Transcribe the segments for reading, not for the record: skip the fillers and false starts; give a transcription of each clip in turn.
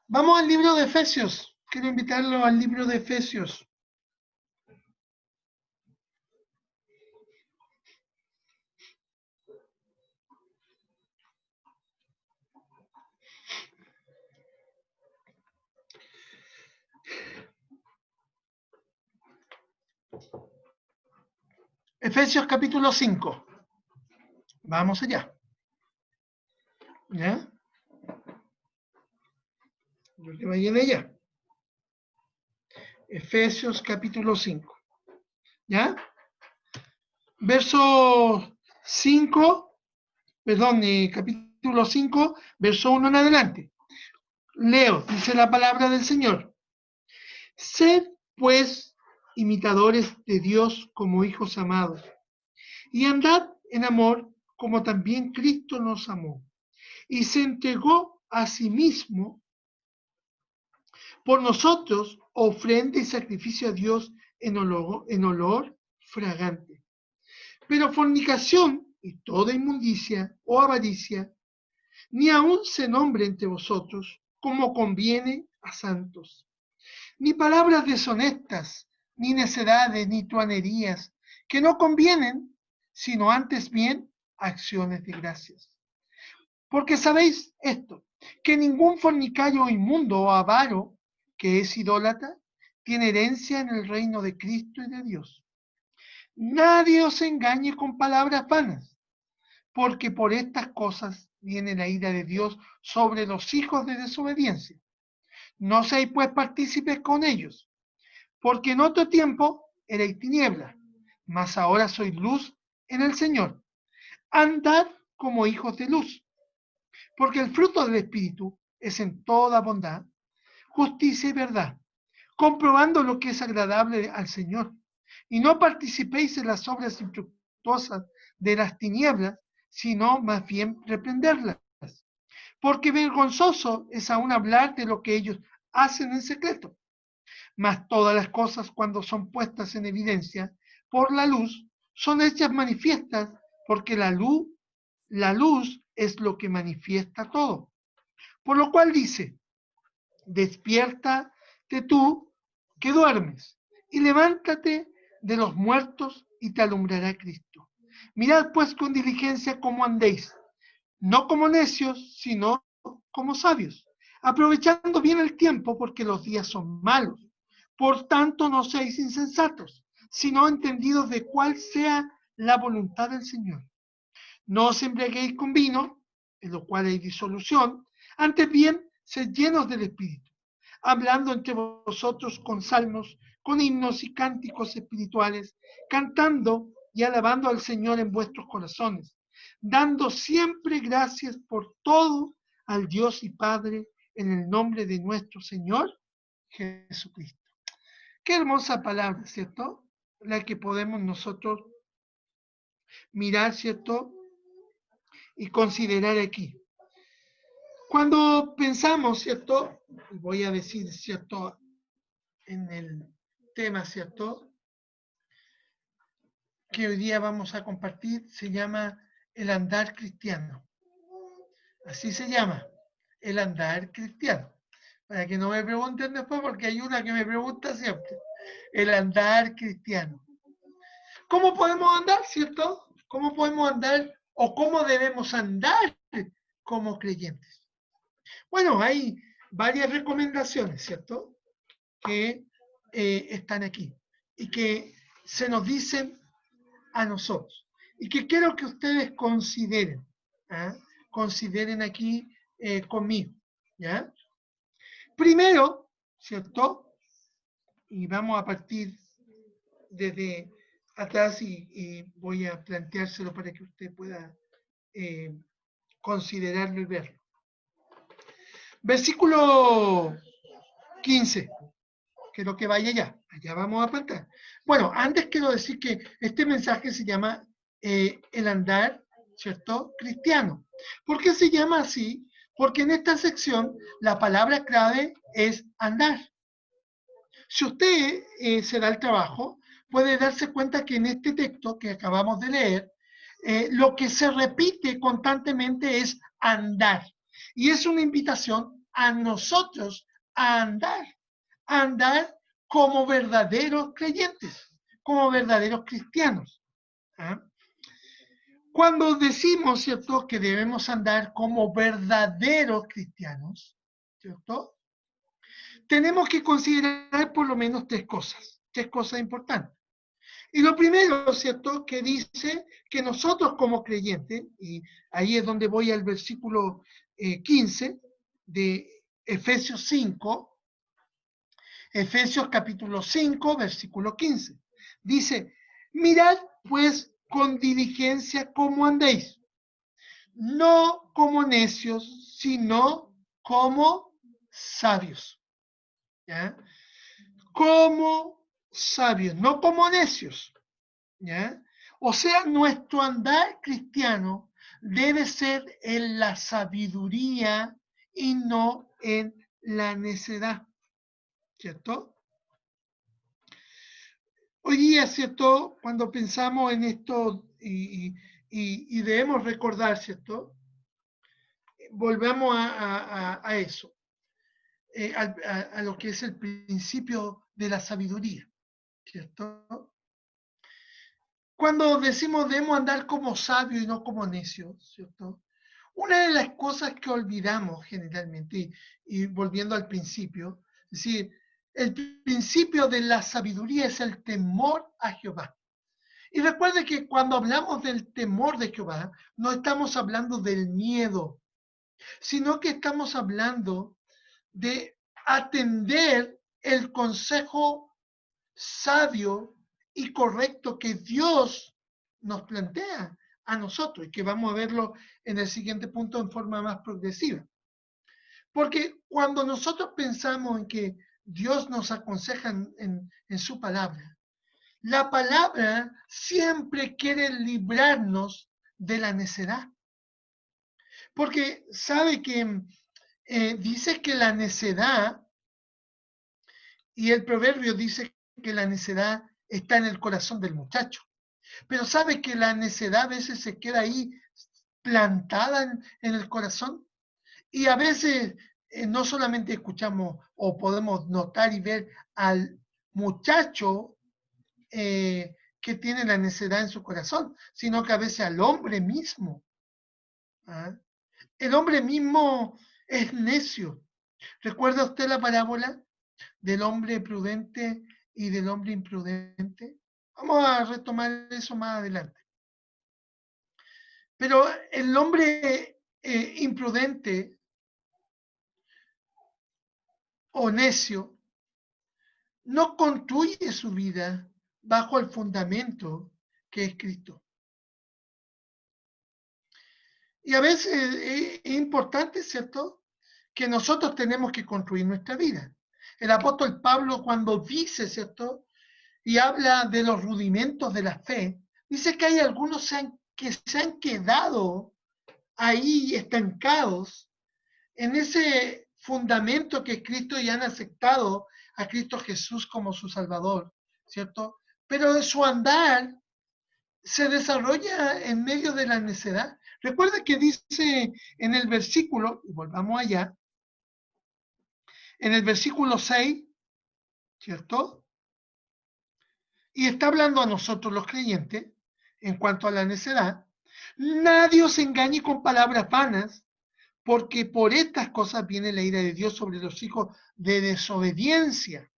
Vamos al libro de Efesios. Quiero invitarlo al libro de Efesios. Efesios capítulo 5. Vamos allá. ¿Ya? Yo que vaya de allá. Efesios capítulo 5. ¿Ya? Verso 5, perdón, capítulo 5, verso 1 en adelante. Leo, dice la palabra del Señor. Sed, pues, imitadores de Dios como hijos amados, y andad en amor como también Cristo nos amó, y se entregó a sí mismo por nosotros, ofrenda y sacrificio a Dios en olor fragante. Pero fornicación y toda inmundicia o avaricia, ni aun se nombre entre vosotros como conviene a santos, ni palabras deshonestas, ni necedades, ni truanerías, que no convienen, sino antes bien acciones de gracias. Porque sabéis esto, que ningún fornicario o inmundo o avaro que es idólatra tiene herencia en el reino de Cristo y de Dios. Nadie os engañe con palabras vanas, porque por estas cosas viene la ira de Dios sobre los hijos de desobediencia. No seáis pues partícipes con ellos, porque en otro tiempo erais tinieblas, mas ahora sois luz en el Señor. Andad como hijos de luz, porque el fruto del Espíritu es en toda bondad, justicia y verdad, comprobando lo que es agradable al Señor, y no participéis en las obras infructuosas de las tinieblas, sino más bien reprenderlas. Porque vergonzoso es aún hablar de lo que ellos hacen en secreto. Mas todas las cosas, cuando son puestas en evidencia por la luz, son hechas manifiestas, porque la luz es lo que manifiesta todo. Por lo cual dice, despiértate tú que duermes, y levántate de los muertos y te alumbrará Cristo. Mirad pues con diligencia cómo andéis, no como necios, sino como sabios, aprovechando bien el tiempo porque los días son malos. Por tanto, no seáis insensatos, sino entendidos de cuál sea la voluntad del Señor. No os embriaguéis con vino, en lo cual hay disolución, antes bien, sed llenos del Espíritu, hablando entre vosotros con salmos, con himnos y cánticos espirituales, cantando y alabando al Señor en vuestros corazones, dando siempre gracias por todo al Dios y Padre en el nombre de nuestro Señor Jesucristo. Qué hermosa palabra, ¿cierto? La que podemos nosotros mirar, ¿cierto? Y considerar aquí. Cuando pensamos, ¿cierto? Voy a decir, ¿cierto? En el tema, ¿cierto? Que hoy día vamos a compartir, se llama el andar cristiano. Así se llama, el andar cristiano. Para que no me pregunten después, porque hay una que me pregunta siempre. El andar cristiano. ¿Cómo podemos andar, cierto? ¿Cómo podemos andar o cómo debemos andar como creyentes? Bueno, hay varias recomendaciones, ¿cierto? Que están aquí y que se nos dicen a nosotros y que quiero que ustedes consideren, ¿eh? Consideren aquí conmigo, ¿ya? Primero, ¿cierto? Y vamos a partir desde atrás y voy a planteárselo para que usted pueda considerarlo y verlo. Versículo 15. Quiero que vaya allá vamos a plantar. Bueno, antes quiero decir que este mensaje se llama el andar, ¿cierto? Cristiano. ¿Por qué se llama así? Porque en esta sección la palabra clave es andar. Si usted se da el trabajo, puede darse cuenta que en este texto que acabamos de leer, lo que se repite constantemente es andar. Y es una invitación a nosotros a andar como verdaderos creyentes, como verdaderos cristianos. ¿Ah? Cuando decimos, ¿cierto?, que debemos andar como verdaderos cristianos, ¿cierto?, tenemos que considerar por lo menos tres cosas importantes. Y lo primero, ¿cierto?, que dice que nosotros como creyentes, y ahí es donde voy al versículo 15 de Efesios 5, Efesios capítulo 5, versículo 15. Dice, mirad pues con diligencia cómo andéis, no como necios, sino como sabios. ¿Ya? Como sabios, no como necios. ¿Ya? O sea, nuestro andar cristiano debe ser en la sabiduría y no en la necedad, ¿cierto? Hoy día, ¿cierto? Cuando pensamos en esto y debemos recordar, ¿cierto? Volvamos a eso, a lo que es el principio de la sabiduría, ¿cierto? Cuando decimos debemos andar como sabios y no como necios, ¿cierto? Una de las cosas que olvidamos generalmente, y volviendo al principio, es decir, el principio de la sabiduría es el temor a Jehová. Y recuerde que cuando hablamos del temor de Jehová, no estamos hablando del miedo, sino que estamos hablando de atender el consejo sabio y correcto que Dios nos plantea a nosotros y que vamos a verlo en el siguiente punto en forma más progresiva. Porque cuando nosotros pensamos en que Dios nos aconseja en su palabra, la palabra siempre quiere librarnos de la necedad. Porque sabe que dice que la necedad, y el proverbio dice que la necedad está en el corazón del muchacho. Pero sabe que la necedad a veces se queda ahí plantada en el corazón. Y a veces no solamente escuchamos o podemos notar y ver al muchacho que tiene la necedad en su corazón, sino que a veces al hombre mismo. ¿Ah? El hombre mismo es necio. ¿Recuerda usted la parábola del hombre prudente y del hombre imprudente? Vamos a retomar eso más adelante. Pero el hombre imprudente o necio no construye su vida bajo el fundamento que es Cristo. Y a veces es importante, ¿cierto?, que nosotros tenemos que construir nuestra vida. El apóstol Pablo cuando dice, ¿cierto?, y habla de los rudimentos de la fe, dice que hay algunos que se han quedado ahí estancados en ese fundamento que es Cristo y han aceptado a Cristo Jesús como su Salvador, ¿cierto? Pero de su andar se desarrolla en medio de la necedad. Recuerda que dice en el versículo, y volvamos allá, en el versículo 6, ¿cierto? Y está hablando a nosotros los creyentes en cuanto a la necedad. Nadie os engañe con palabras vanas, porque por estas cosas viene la ira de Dios sobre los hijos de desobediencia.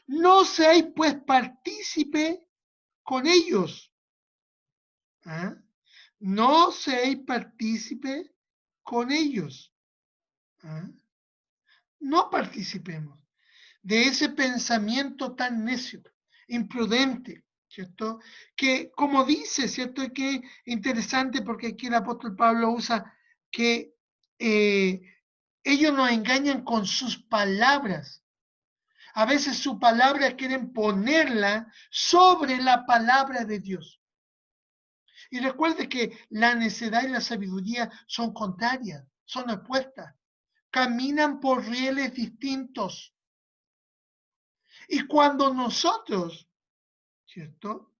No seáis pues partícipe con ellos. ¿Ah? No seáis partícipe con ellos. ¿Ah? No participemos de ese pensamiento tan necio, imprudente, ¿cierto? Que como dice, ¿cierto? Y que interesante porque aquí el apóstol Pablo usa que ellos nos engañan con sus palabras. A veces su palabra quieren ponerla sobre la palabra de Dios. Y recuerde que la necedad y la sabiduría son contrarias, son opuestas. Caminan por rieles distintos. Y cuando nosotros, ¿cierto?,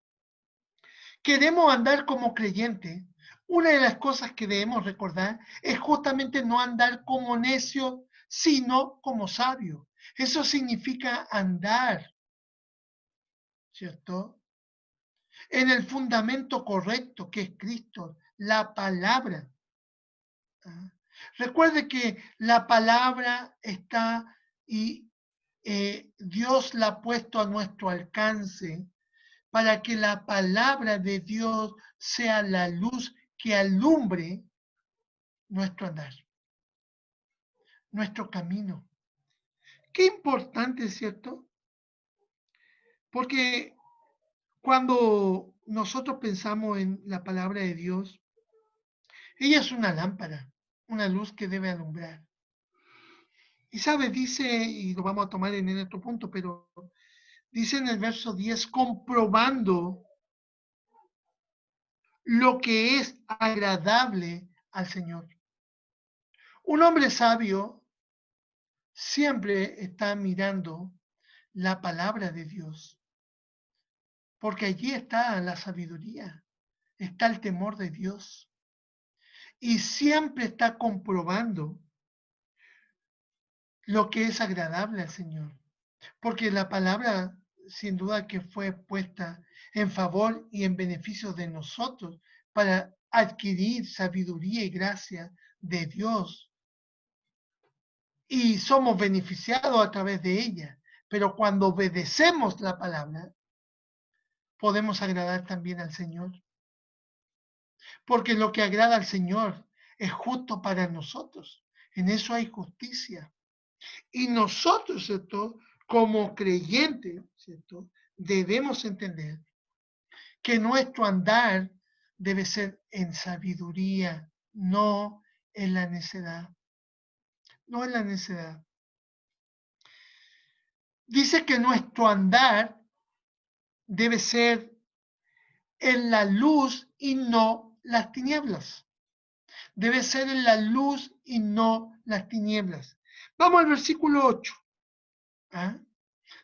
queremos andar como creyentes, una de las cosas que debemos recordar es justamente no andar como necios, sino como sabio. Eso significa andar, ¿cierto? En el fundamento correcto que es Cristo, la palabra. ¿Ah? Recuerde que la palabra está y Dios la ha puesto a nuestro alcance para que la palabra de Dios sea la luz que alumbre nuestro andar, nuestro camino. Qué importante, ¿cierto? Porque cuando nosotros pensamos en la palabra de Dios, ella es una lámpara, una luz que debe alumbrar. Y sabe, dice, y lo vamos a tomar en otro punto, pero dice en el verso 10, comprobando lo que es agradable al Señor. Un hombre sabio siempre está mirando la palabra de Dios, porque allí está la sabiduría, está el temor de Dios, y siempre está comprobando lo que es agradable al Señor, porque la palabra sin duda que fue puesta en favor y en beneficio de nosotros para adquirir sabiduría y gracia de Dios, y somos beneficiados a través de ella. Pero cuando obedecemos la palabra, podemos agradar también al Señor. Porque lo que agrada al Señor es justo para nosotros. En eso hay justicia. Y nosotros, ¿cierto? Como creyentes, ¿cierto? Debemos entender que nuestro andar debe ser en sabiduría, no en la necedad. No en la necedad. Dice que nuestro andar debe ser en la luz y no las tinieblas. Debe ser en la luz y no las tinieblas. Vamos al versículo 8. ¿Ah?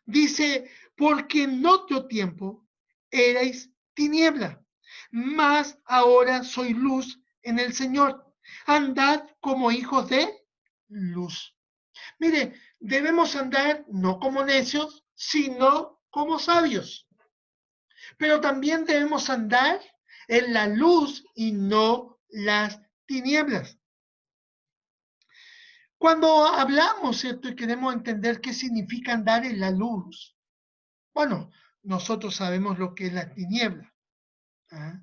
Dice, porque en otro tiempo erais tiniebla, mas ahora soy luz en el Señor. Andad como hijos de luz. Mire, debemos andar no como necios, sino como sabios. Pero también debemos andar en la luz y no las tinieblas. Cuando hablamos, ¿cierto? Y queremos entender qué significa andar en la luz, bueno, nosotros sabemos lo que es la tiniebla. ¿Ah?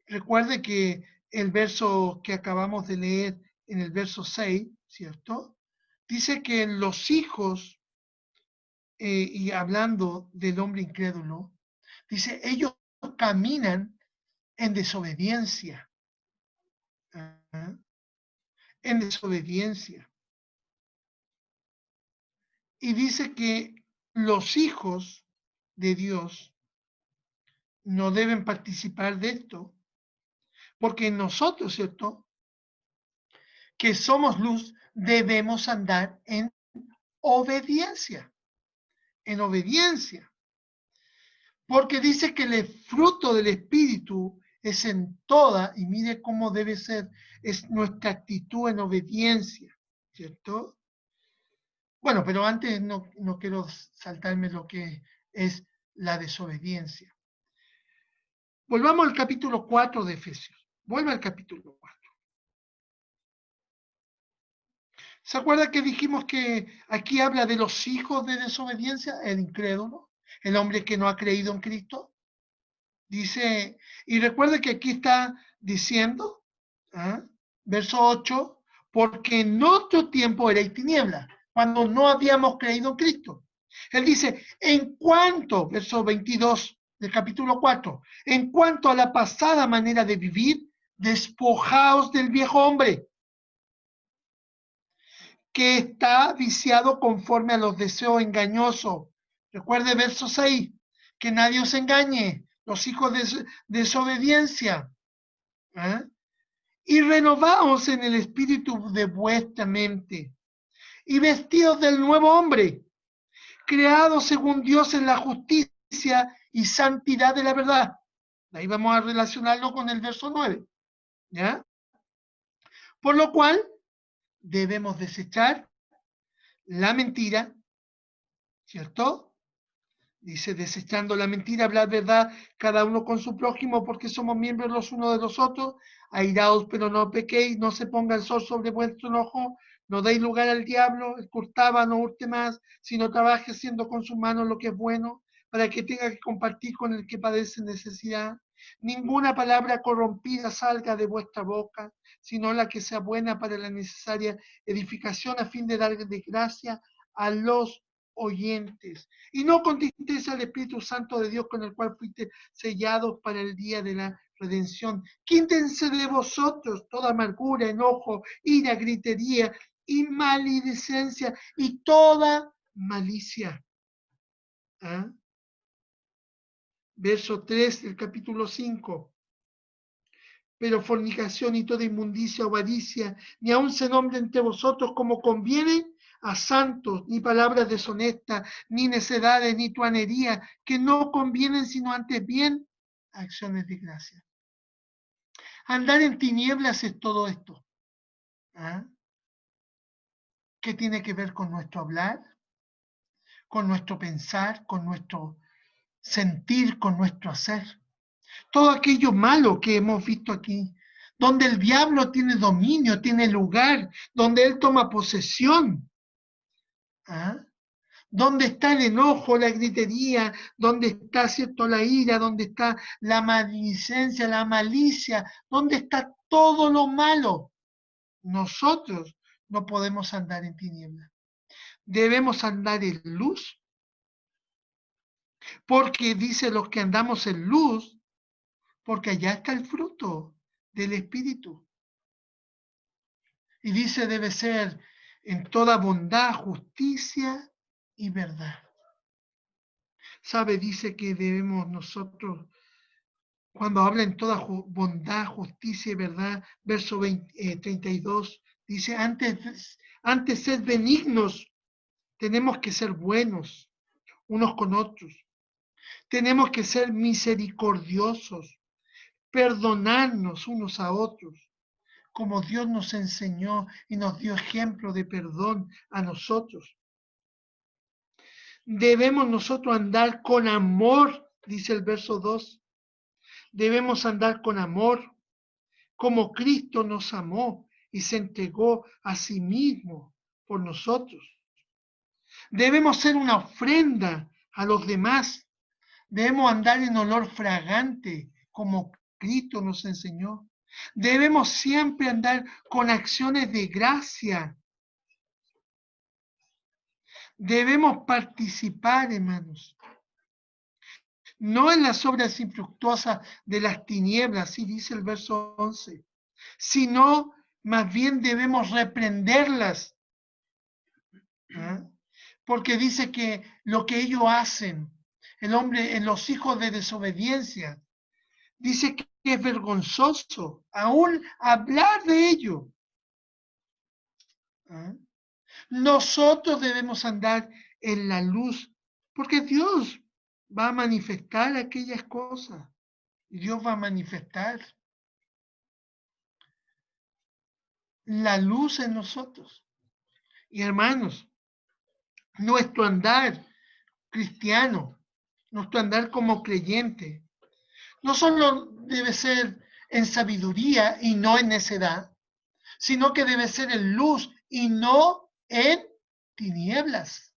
Recuerde que el verso que acabamos de leer en el verso 6, ¿cierto? Dice que los hijos, y hablando del hombre incrédulo, dice, ellos caminan en desobediencia. ¿Ah? En desobediencia. Y dice que los hijos de Dios no deben participar de esto, porque nosotros, ¿cierto? Que somos luz, debemos andar en obediencia, en obediencia. Porque dice que el fruto del Espíritu es en toda, y mire cómo debe ser, es nuestra actitud en obediencia, ¿cierto? Bueno, pero antes no quiero saltarme lo que es la desobediencia. Volvamos al capítulo 4 de Efesios. Vuelve al capítulo 4. ¿Se acuerda que dijimos que aquí habla de los hijos de desobediencia? El incrédulo, el hombre que no ha creído en Cristo. Dice, y recuerda que aquí está diciendo, ¿ah? Verso 8, porque en otro tiempo erais tiniebla, cuando no habíamos creído en Cristo. Él dice, en cuanto, verso 22 del capítulo 4, en cuanto a la pasada manera de vivir, despojaos del viejo hombre, que está viciado conforme a los deseos engañosos. Recuerde verso 6, que nadie os engañe, los hijos de desobediencia. ¿Eh? Y renovaos en el espíritu de vuestra mente, y vestidos del nuevo hombre, creado según Dios en la justicia y santidad de la verdad. Ahí vamos a relacionarlo con el verso 9. ¿Ya? Por lo cual debemos desechar la mentira, ¿cierto? Dice, desechando la mentira, hablar verdad, cada uno con su prójimo, porque somos miembros los unos de los otros. Airaos, pero no pequéis, no se ponga el sol sobre vuestro enojo, no deis lugar al diablo, el que hurtaba no hurte más, sino trabaje haciendo con sus manos lo que es bueno, para que tenga que compartir con el que padece necesidad. Ninguna palabra corrompida salga de vuestra boca, sino la que sea buena para la necesaria edificación, a fin de dar de gracia a los oyentes. Y no contristéis al Espíritu Santo de Dios, con el cual fuiste sellados para el día de la redención. Quítense de vosotros toda amargura, enojo, ira, gritería y maledicencia y toda malicia. ¿Ah? Verso 3 del capítulo 5. Pero fornicación y toda inmundicia o avaricia, ni aun se nombre entre vosotros como conviene a santos, ni palabras deshonestas, ni necedades, ni tuanería, que no convienen sino antes bien acciones de gracia. Andar en tinieblas es todo esto. ¿Ah? ¿Qué tiene que ver con nuestro hablar, con nuestro pensar, con nuestro sentir, con nuestro hacer? Todo aquello malo que hemos visto aquí, donde el diablo tiene dominio, tiene lugar, donde él toma posesión. ¿Ah? ¿Dónde está el enojo, la gritería? ¿Dónde está, cierto, la ira? ¿Dónde está la maledicencia, la malicia? ¿Dónde está todo lo malo? Nosotros no podemos andar en tinieblas. Debemos andar en luz, porque dice los que andamos en luz, porque allá está el fruto del Espíritu. Y dice, debe ser en toda bondad, justicia y verdad. ¿Sabe? Dice que debemos nosotros, cuando habla en toda bondad, justicia y verdad, verso 32, dice, antes ser benignos, tenemos que ser buenos unos con otros. Tenemos que ser misericordiosos, perdonarnos unos a otros, como Dios nos enseñó y nos dio ejemplo de perdón a nosotros. Debemos nosotros andar con amor, dice el verso 2. Debemos andar con amor, como Cristo nos amó y se entregó a sí mismo por nosotros. Debemos ser una ofrenda a los demás. Debemos andar en olor fragante, como Cristo nos enseñó. Debemos siempre andar con acciones de gracia. Debemos participar, hermanos, no en las obras infructuosas de las tinieblas, así dice el verso 11, sino más bien debemos reprenderlas. ¿Ah? Porque dice que lo que ellos hacen, el hombre, en los hijos de desobediencia, dice que es vergonzoso aún hablar de ello. ¿Ah? Nosotros debemos andar en la luz, porque Dios va a manifestar aquellas cosas. Dios va a manifestar la luz en nosotros. Y hermanos, nuestro andar cristiano, nuestro andar como creyente, no solo debe ser en sabiduría y no en necedad, sino que debe ser en luz y no en tinieblas.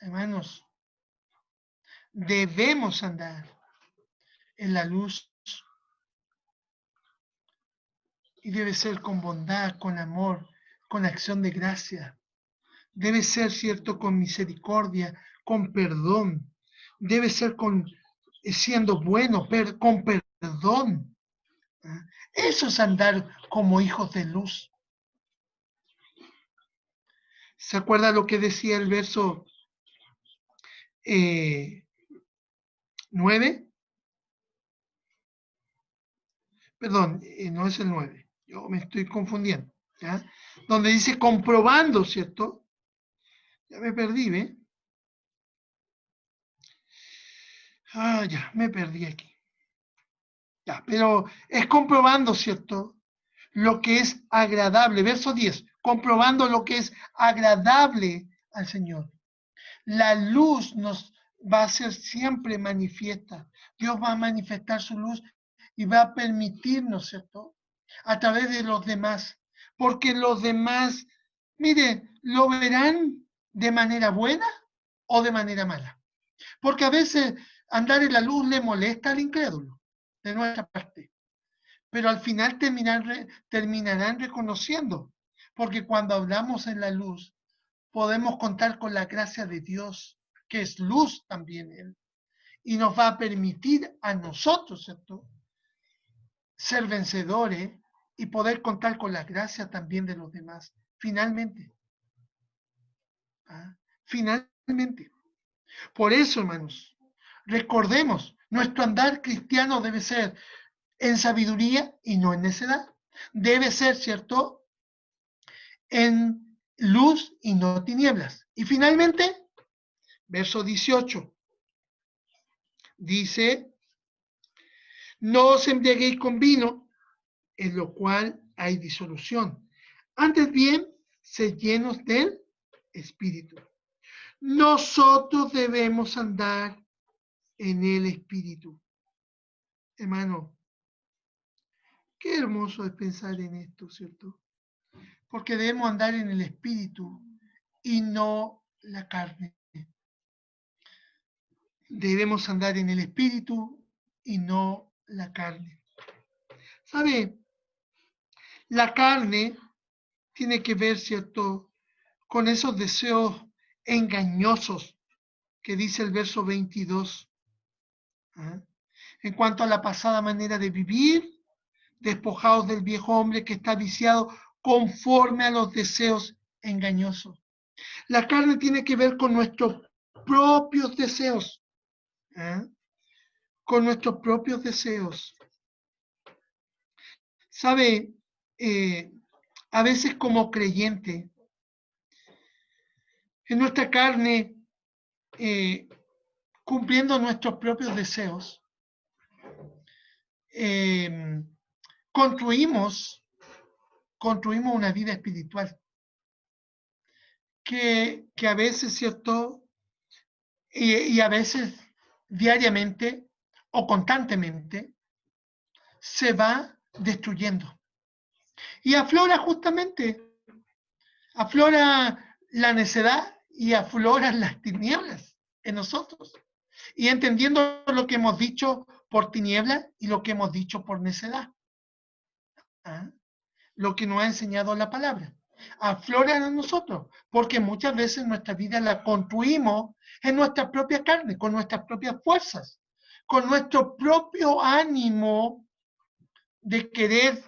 Hermanos, debemos andar en la luz y debe ser con bondad, con amor, con acción de gracia. Debe ser, cierto, con misericordia, con perdón. Debe ser siendo bueno, con perdón. Eso es andar como hijos de luz. ¿Se acuerda lo que decía el verso 9? Perdón, no es el 9. Yo me estoy confundiendo. ¿Ya? Donde dice comprobando, ¿cierto? Ya me perdí, ¿ve? Ya, me perdí aquí. Ya, pero es comprobando, ¿cierto? Lo que es agradable. Verso 10. comprobando lo que es agradable al Señor. La luz nos va a ser siempre manifiesta. Dios va a manifestar su luz y va a permitirnos, ¿cierto? A través de los demás. Porque los demás, mire, lo verán de manera buena o de manera mala. Porque a veces andar en la luz le molesta al incrédulo, de nuestra parte. Pero al final terminarán reconociendo. Porque cuando hablamos en la luz, podemos contar con la gracia de Dios, que es luz también Él, y nos va a permitir a nosotros, ¿cierto?, ser vencedores y poder contar con la gracia también de los demás. Finalmente. ¿Ah? Finalmente. Por eso, hermanos, recordemos, nuestro andar cristiano debe ser en sabiduría y no en necedad. Debe ser, ¿cierto?, en luz y no tinieblas. Y finalmente, verso 18, dice, no os embriaguéis con vino, en lo cual hay disolución. Antes bien, sed llenos del Espíritu. Nosotros debemos andar en el Espíritu. Hermano, qué hermoso es pensar en esto, ¿cierto? Porque debemos andar en el Espíritu y no la carne. Debemos andar en el Espíritu y no la carne. ¿Sabe? La carne tiene que ver, ¿cierto?, con esos deseos engañosos que dice el verso 22. ¿Ah? En cuanto a la pasada manera de vivir, despojados del viejo hombre que está viciado conforme a los deseos engañosos. La carne tiene que ver con nuestros propios deseos. ¿Ah? Con nuestros propios deseos. ¿Sabe? A veces como creyente, en nuestra carne, cumpliendo nuestros propios deseos, construimos una vida espiritual que a veces, ¿cierto? Y a veces diariamente o constantemente se va destruyendo. Y aflora justamente, aflora la necedad y afloran las tinieblas en nosotros. Y entendiendo lo que hemos dicho por tinieblas y lo que hemos dicho por necedad. ¿Ah? Lo que nos ha enseñado la palabra. Afloran en nosotros, porque muchas veces nuestra vida la construimos en nuestra propia carne, con nuestras propias fuerzas, con nuestro propio ánimo de querer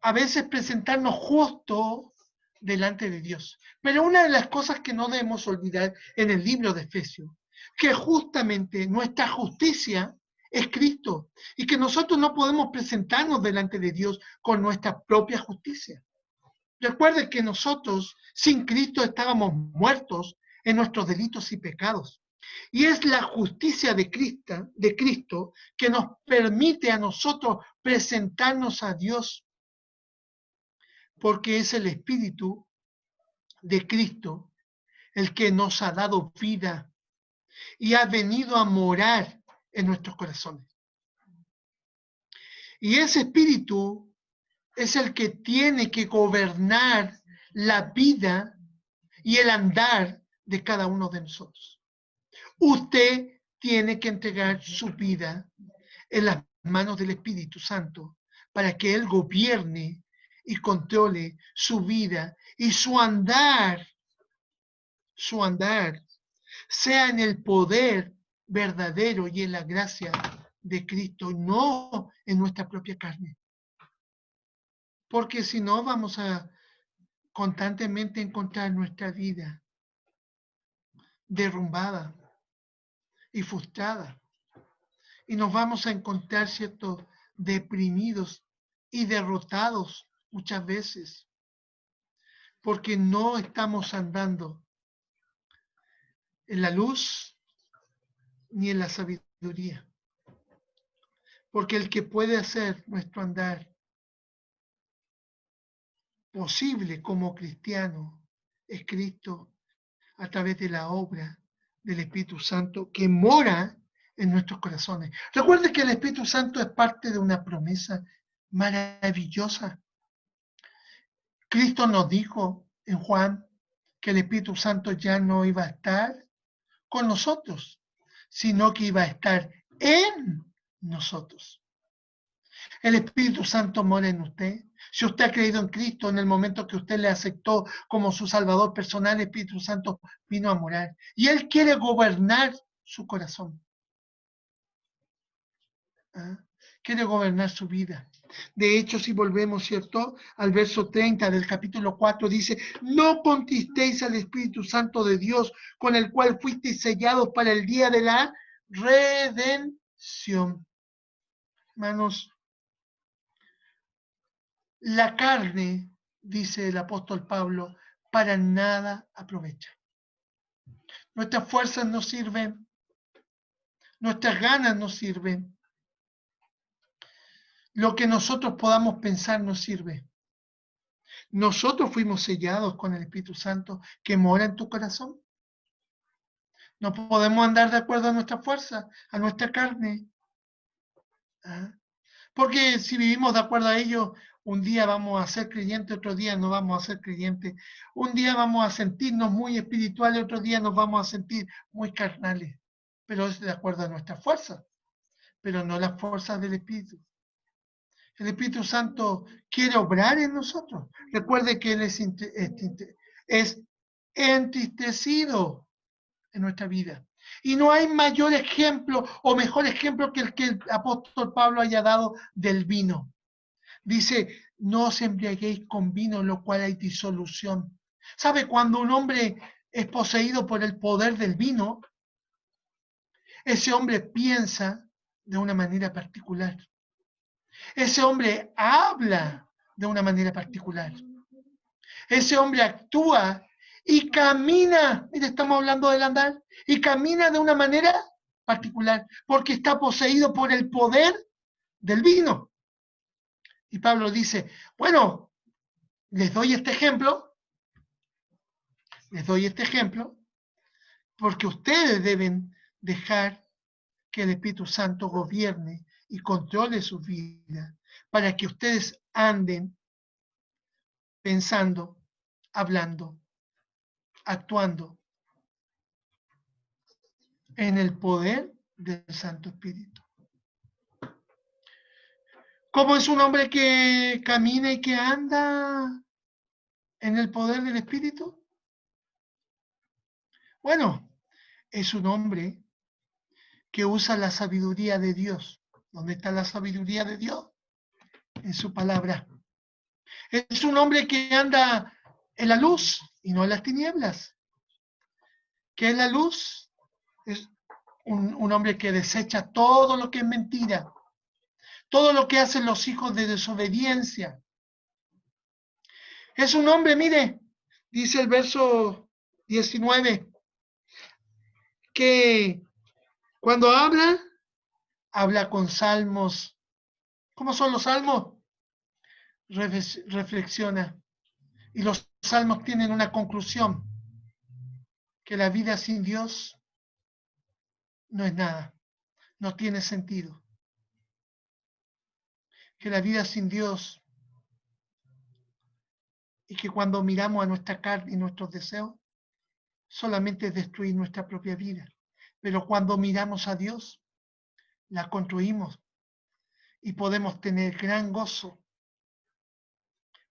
a veces presentarnos justo delante de Dios. Pero una de las cosas que no debemos olvidar en el libro de Efesios, que justamente nuestra justicia es Cristo y que nosotros no podemos presentarnos delante de Dios con nuestra propia justicia. Recuerde que nosotros sin Cristo estábamos muertos en nuestros delitos y pecados. Y es la justicia de Cristo que nos permite a nosotros presentarnos a Dios, porque es el Espíritu de Cristo el que nos ha dado vida y ha venido a morar en nuestros corazones. Y ese Espíritu es el que tiene que gobernar la vida y el andar de cada uno de nosotros. Usted tiene que entregar su vida en las manos del Espíritu Santo para que Él gobierne y controle su vida y su andar sea en el poder verdadero y en la gracia de Cristo, no en nuestra propia carne. Porque si no, vamos a constantemente encontrar nuestra vida derrumbada y frustrada. Y nos vamos a encontrar, ¿cierto?, deprimidos y derrotados muchas veces, porque no estamos andando en la luz ni en la sabiduría. Porque el que puede hacer nuestro andar posible como cristiano es Cristo a través de la obra del Espíritu Santo que mora en nuestros corazones. Recuerde que el Espíritu Santo es parte de una promesa maravillosa. Cristo nos dijo en Juan que el Espíritu Santo ya no iba a estar con nosotros, sino que iba a estar en nosotros. El Espíritu Santo mora en usted. Si usted ha creído en Cristo en el momento que usted le aceptó como su Salvador personal, el Espíritu Santo vino a morar. Y Él quiere gobernar su corazón. ¿Ah? Quiere gobernar su vida. De hecho, si volvemos, ¿cierto? Al verso 30 del capítulo 4 dice, no contristéis al Espíritu Santo de Dios, con el cual fuisteis sellados para el día de la redención. Hermanos, la carne, dice el apóstol Pablo, para nada aprovecha. Nuestras fuerzas no sirven, nuestras ganas no sirven, lo que nosotros podamos pensar no sirve. Nosotros fuimos sellados con el Espíritu Santo que mora en tu corazón. No podemos andar de acuerdo a nuestra fuerza, a nuestra carne. ¿Ah? Porque si vivimos de acuerdo a ello, un día vamos a ser creyentes, otro día no vamos a ser creyentes. Un día vamos a sentirnos muy espirituales, otro día nos vamos a sentir muy carnales. Pero es de acuerdo a nuestra fuerza, pero no las fuerzas del Espíritu. El Espíritu Santo quiere obrar en nosotros. Recuerde que Él es entristecido en nuestra vida. Y no hay mayor ejemplo o mejor ejemplo que el apóstol Pablo haya dado del vino. Dice, no os embriaguéis con vino, en lo cual hay disolución. ¿Sabe? Cuando un hombre es poseído por el poder del vino, ese hombre piensa de una manera particular. Ese hombre habla de una manera particular. Ese hombre actúa y camina, mire, estamos hablando del andar, y camina de una manera particular, porque está poseído por el poder del vino. Y Pablo dice, bueno, les doy este ejemplo, porque ustedes deben dejar que el Espíritu Santo gobierne y controle su vida, para que ustedes anden pensando, hablando, actuando en el poder del Santo Espíritu. ¿Cómo es un hombre que camina y que anda en el poder del Espíritu? Bueno, es un hombre que usa la sabiduría de Dios. ¿Dónde está la sabiduría de Dios? En su palabra. Es un hombre que anda en la luz y no en las tinieblas. ¿Qué es la luz? Es un hombre que desecha todo lo que es mentira, todo lo que hacen los hijos de desobediencia. Es un hombre, mire, dice el verso 19, que cuando habla con salmos. ¿Cómo son los salmos? Reflexiona. Y los salmos tienen una conclusión, que la vida sin Dios no es nada, no tiene sentido. Que la vida sin Dios y que cuando miramos a nuestra carne y nuestros deseos, solamente es destruir nuestra propia vida. Pero cuando miramos a Dios, la construimos y podemos tener gran gozo.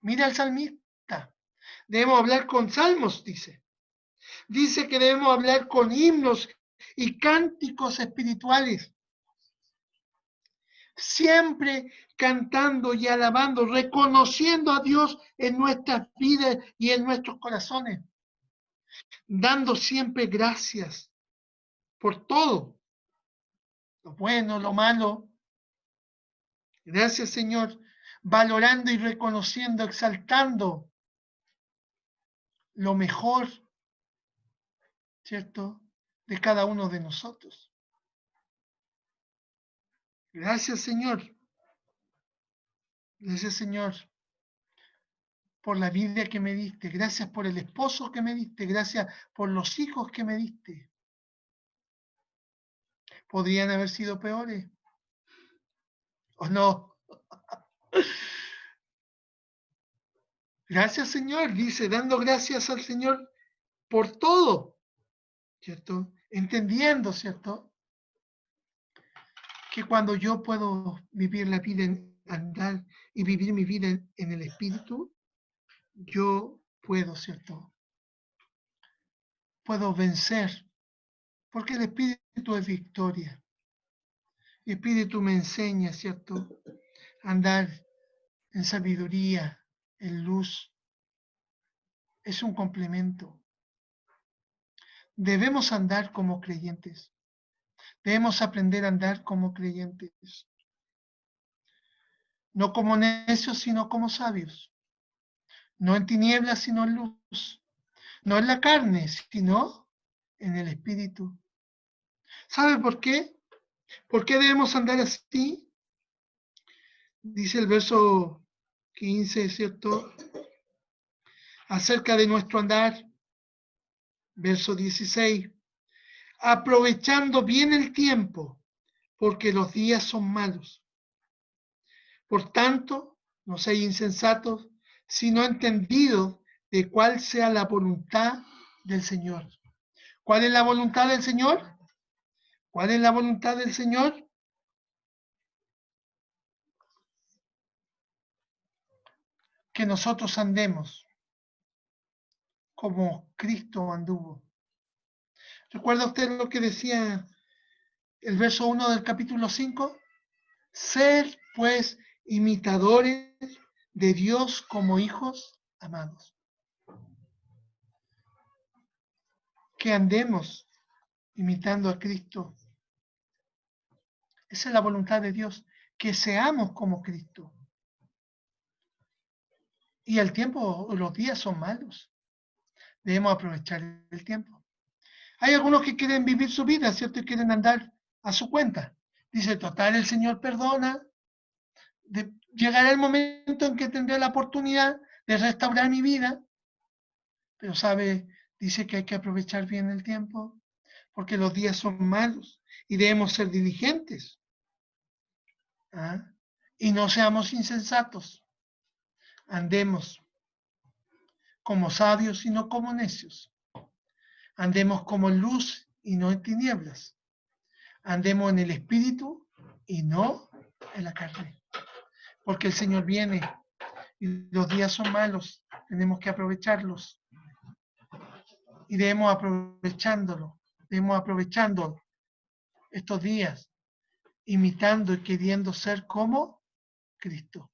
Mira al salmista. Debemos hablar con salmos, dice. Dice que debemos hablar con himnos y cánticos espirituales. Siempre cantando y alabando, reconociendo a Dios en nuestras vidas y en nuestros corazones. Dando siempre gracias por todo. Lo bueno, lo malo. Gracias, Señor. Valorando y reconociendo, exaltando lo mejor, ¿cierto?, de cada uno de nosotros. Gracias, Señor. Gracias, Señor. por la vida que me diste, gracias por el esposo que me diste, gracias por los hijos que me diste. ¿Podrían haber sido peores? ¿O no? Gracias, Señor, dice, dando gracias al Señor por todo, ¿cierto? Entendiendo, ¿cierto? Que cuando yo puedo vivir la vida en andar y vivir mi vida en el Espíritu, yo puedo, ¿cierto? Puedo vencer, porque el Espíritu es victoria. El Espíritu me enseña, ¿cierto? A andar en sabiduría, en luz. Es un complemento. Debemos andar como creyentes. Debemos aprender a andar como creyentes. No como necios, sino como sabios. No en tinieblas, sino en luz. No en la carne, sino en el Espíritu. ¿Sabe por qué? ¿Por qué debemos andar así? Dice el verso 15, ¿cierto? Acerca de nuestro andar. Verso 16. Aprovechando bien el tiempo, porque los días son malos. Por tanto, no seáis insensatos, sino entendidos de cuál sea la voluntad del Señor. ¿Cuál es la voluntad del Señor? ¿Cuál es la voluntad del Señor? Que nosotros andemos como Cristo anduvo. ¿Recuerda usted lo que decía el verso 1 del capítulo 5? Ser, pues, imitadores de Dios como hijos amados. Que andemos imitando a Cristo. Esa es la voluntad de Dios, que seamos como Cristo. Y el tiempo, los días son malos. Debemos aprovechar el tiempo. Hay algunos que quieren vivir su vida, ¿cierto? Y quieren andar a su cuenta. Dice, total, el Señor perdona. Llegará el momento en que tendré la oportunidad de restaurar mi vida. Pero sabe, dice que hay que aprovechar bien el tiempo, porque los días son malos y debemos ser diligentes. ¿Ah? Y no seamos insensatos. Andemos como sabios y no como necios. Andemos como en luz y no en tinieblas. Andemos en el Espíritu y no en la carne. Porque el Señor viene y los días son malos. Tenemos que aprovecharlos. Y debemos aprovechando estos días, imitando y queriendo ser como Cristo.